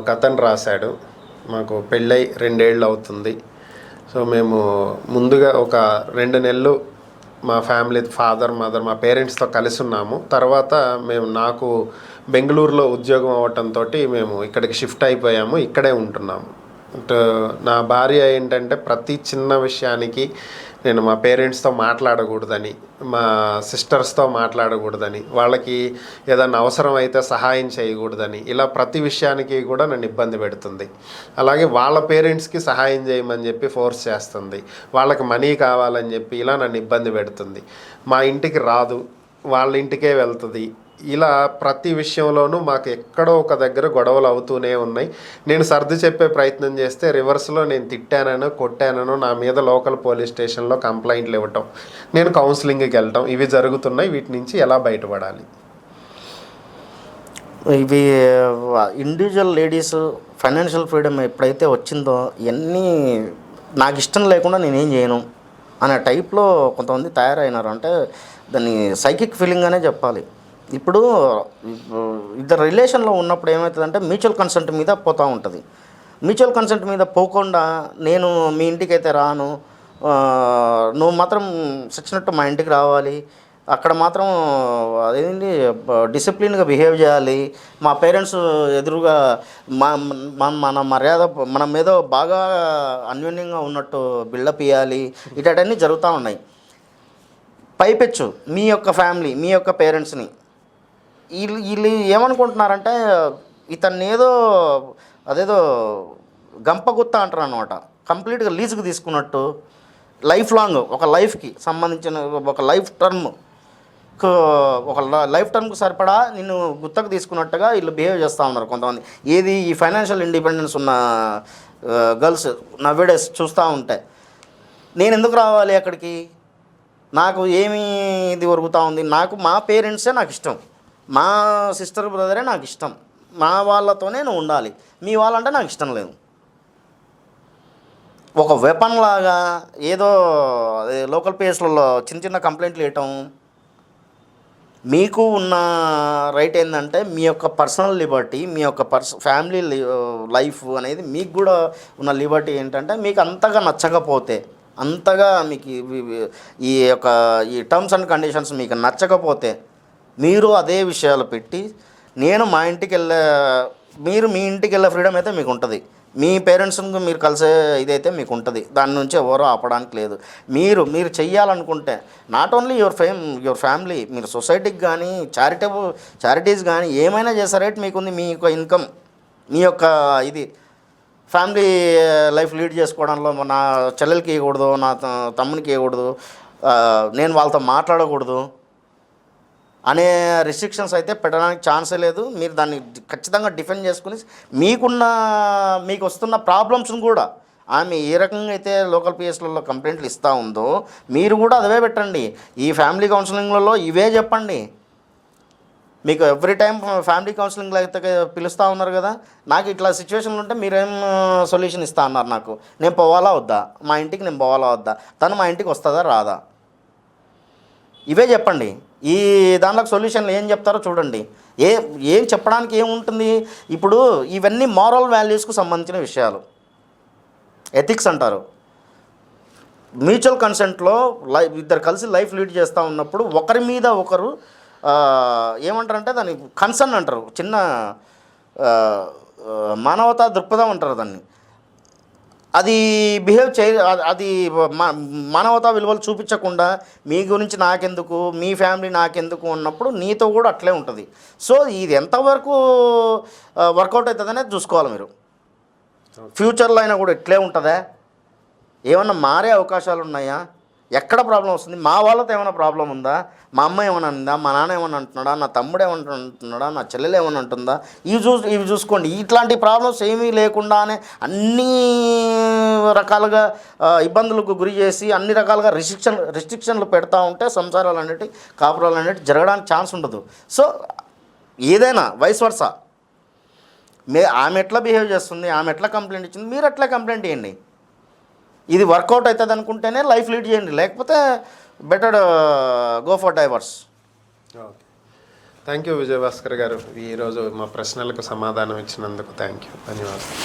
ఒక అతను రాశాడు. మాకు పెళ్ళై 2 ఏళ్ళు అవుతుంది. సో మేము ముందుగా ఒక 2 నెలలు మా ఫ్యామిలీ ఫాదర్, మదర్ మా పేరెంట్స్‌తో కలిసి ఉన్నాము. తర్వాత నాకు బెంగుళూరులో ఉద్యోగం అవ్వటంతో మేము ఇక్కడికి షిఫ్ట్ అయిపోయాము. ఇక్కడే ఉంటున్నాము. నా భార్య ఏంటంటే ప్రతి చిన్న విషయానికి నేను మా పేరెంట్స్‌తో మాట్లాడకూడదని, మా సిస్టర్స్‌తో మాట్లాడకూడదని, వాళ్ళకి ఏదన్నా అవసరం అయితే సహాయం చేయకూడదని, ఇలా ప్రతి విషయానికి కూడా నన్ను ఇబ్బంది పెడుతుంది. అలాగే వాళ్ళ పేరెంట్స్‌కి సహాయం చేయమని చెప్పి ఫోర్స్ చేస్తుంది. వాళ్ళకి మనీ కావాలని చెప్పి ఇలా నన్ను ఇబ్బంది పెడుతుంది. మా ఇంటికి రాదు, వాళ్ళ ఇంటికే వెళ్తుంది. ఇలా ప్రతి విషయంలోనూ మాకు ఎక్కడో ఒక దగ్గర గొడవలు అవుతూనే ఉన్నాయి. నేను సర్ది చెప్పే ప్రయత్నం చేస్తే రివర్స్లో నేను తిట్టానో కొట్టానో నా మీద లోకల్ పోలీస్ స్టేషన్లో కంప్లైంట్లు ఇవ్వటం, నేను కౌన్సిలింగ్కి వెళ్ళటం, ఇవి జరుగుతున్నాయి. వీటి నుంచి ఎలా బయటపడాలి? ఇవి ఇండివిజువల్ లేడీస్ ఫైనాన్షియల్ ఫ్రీడమ్ ఎప్పుడైతే వచ్చిందో ఇవన్నీ నాకు ఇష్టం లేకుండా నేనేం చేయను అనే టైప్లో కొంతమంది తయారైనారు. అంటే దాన్ని సైకిక్ ఫీలింగ్ అనే చెప్పాలి. ఇప్పుడు ఇద్దరు రిలేషన్లో ఉన్నప్పుడు ఏమవుతుందంటే మ్యూచువల్ కన్సెంట్ మీద పోతూ ఉంటుంది. మ్యూచువల్ కన్సెంట్ మీద పోకుండా నేను మీ ఇంటికి అయితే రాను, నువ్వు మాత్రం సచ్చినట్టు మా ఇంటికి రావాలి, అక్కడ మాత్రం అదేంటి డిసిప్లిన్గా బిహేవ్ చేయాలి, మా పేరెంట్స్ ఎదురుగా మన మర్యాద మనం మీద బాగా అన్యోన్యంగా ఉన్నట్టు బిల్డప్ ఇవ్వాలి, ఇటన్నీ జరుగుతూ ఉన్నాయి. పైపెచ్చు మీ యొక్క ఫ్యామిలీ, మీ యొక్క పేరెంట్స్ని వీళ్ళు ఏమనుకుంటున్నారంటే ఇతన్ని అదేదో గంపగుత్త అంటారు అనమాట. కంప్లీట్గా లీజుకు తీసుకున్నట్టు లైఫ్ లాంగ్ ఒక లైఫ్కి సంబంధించిన ఒక లైఫ్ టర్మ్కి సరిపడా నిన్ను గుత్తకు తీసుకున్నట్టుగా వీళ్ళు బిహేవ్ చేస్తూ ఉన్నారు కొంతమంది. ఏది ఈ ఫైనాన్షియల్ ఇండిపెండెన్స్ ఉన్న గర్ల్స్ నవ్వేడేస్ చూస్తూ ఉంటే నేను ఎందుకు రావాలి అక్కడికి, నాకు ఏమీ ఇది ఒరుగుతూ ఉంది, నాకు మా పేరెంట్సే నాకు ఇష్టం, మా సిస్టర్ బ్రదరే నాకు ఇష్టం, మా వాళ్ళతోనే నేను ఉండాలి, మీ వాళ్ళంటే నాకు ఇష్టం లేదు. ఒక వెపన్ లాగా ఏదో లోకల్ ప్లేస్లలో చిన్న చిన్న కంప్లైంట్లు వేయటం. మీకు ఉన్న రైట్ ఏంటంటే మీ యొక్క పర్సనల్ లిబర్టీ, మీ యొక్క ఫ్యామిలీ లైఫ్ అనేది మీకు కూడా ఉన్న లిబర్టీ ఏంటంటే మీకు అంతగా నచ్చకపోతే, అంతగా మీకు ఈ టర్మ్స్ అండ్ కండిషన్స్ మీకు నచ్చకపోతే మీరు అదే విషయాలు పెట్టి నేను మా ఇంటికి మీరు మీ ఇంటికి వెళ్ళే ఫ్రీడమ్ అయితే మీకు ఉంటుంది, మీ పేరెంట్స్ని మీరు కలిసే ఇదైతే మీకు ఉంటుంది. దాని నుంచి ఎవరో ఆపడానికి లేదు. మీరు చెయ్యాలనుకుంటే నాట్ ఓన్లీ యువర్ ఫ్యామిలీ, మీరు సొసైటీకి కానీ చారిటీస్ కానీ ఏమైనా చేసే రైట్ మీకుంది. మీ యొక్క ఇన్కమ్, మీ యొక్క ఇది ఫ్యామిలీ లైఫ్ లీడ్ చేసుకోవడంలో నా చెల్లెలకి ఇవ్వకూడదు, నా తమ్మునికి ఇవ్వకూడదు, నేను వాళ్ళతో మాట్లాడకూడదు అనే రిస్ట్రిక్షన్స్ అయితే పెట్టడానికి ఛాన్సే లేదు. మీరు దాన్ని ఖచ్చితంగా డిఫెండ్ చేసుకుని మీకు వస్తున్న ప్రాబ్లమ్స్ని కూడా ఆమె ఏ రకంగా అయితే లోకల్ పిఎస్లలో కంప్లైంట్లు ఇస్తూ ఉందో మీరు కూడా అదే పెట్టండి. ఈ ఫ్యామిలీ కౌన్సిలింగ్లలో ఇవే చెప్పండి. మీకు ఎవ్రీ టైం ఫ్యామిలీ కౌన్సిలింగ్లో అయితే పిలుస్తూ ఉన్నారు కదా, నాకు ఇట్లా సిచ్యువేషన్లు ఉంటే మీరేం సొల్యూషన్ ఇస్తా అన్నారు, నాకు నేను పోవాలా వద్దా, మా ఇంటికి నేను పోవాలా వద్దా, తను మా ఇంటికి వస్తుందా రాదా, ఇవే చెప్పండి. ఈ దాంట్లోకి సొల్యూషన్లు ఏం చెప్తారో చూడండి. ఏం చెప్పడానికి ఏముంటుంది. ఇప్పుడు ఇవన్నీ మారల్ వాల్యూస్కు సంబంధించిన విషయాలు, ఎథిక్స్ అంటారు. మ్యూచువల్ కన్సెంట్లో ఇద్దరు కలిసి లైఫ్ లీడ్ చేస్తూ ఉన్నప్పుడు ఒకరి మీద ఒకరు ఏమంటారంటే దాన్ని కన్సర్న్ అంటారు, చిన్న మానవతా దృక్పథం అంటారు దాన్ని. అది బిహేవ్ అది మానవతా విలువలు చూపించకుండా మీ గురించి నాకెందుకు, మీ ఫ్యామిలీ నాకెందుకు ఉన్నప్పుడు నీతో కూడా అట్లే ఉంటుంది. సో ఇది ఎంతవరకు వర్కౌట్ అవుతుందనేది చూసుకోవాలి మీరు. ఫ్యూచర్లో అయినా కూడా ఇట్లే ఉంటుందా, ఏమన్నా మారే అవకాశాలు ఉన్నాయా, ఎక్కడ ప్రాబ్లం వస్తుంది, మా వాళ్ళతో ఏమైనా ప్రాబ్లం ఉందా, మా అమ్మ ఏమైనా అందా, మా నాన్న ఏమైనా అంటున్నాడా, నా తమ్ముడు ఏమైనా అంటున్నాడా, నా చెల్లెలు ఏమైనా అంటుందా, ఇవి చూసుకోండి. ఇట్లాంటి ప్రాబ్లమ్స్ ఏమీ లేకుండానే అన్ని రకాలుగా ఇబ్బందులకు గురి చేసి అన్ని రకాలుగా రిస్ట్రిక్షన్లు పెడతా ఉంటే సంసారాలు అనేవి, కాపురాలు అనేవి జరగడానికి ఛాన్స్ ఉండదు. సో ఏదైనా వైస్ వర్సా, ఆమె ఎట్లా బిహేవ్ చేస్తుంది, ఆమె ఎట్లా కంప్లైంట్ ఇచ్చింది, మీరు ఎట్లా కంప్లైంట్ ఇవ్వండి. ఇది వర్కౌట్ అవుతుంది అనుకుంటేనే లైఫ్ లీడ్ చేయండి, లేకపోతే better go for divorce. Okay. Thank you Vijayabhaskar గారు, ఈరోజు మా ప్రశ్నలకు సమాధానం ఇచ్చినందుకు థ్యాంక్ యూ, ధన్యవాదాలు.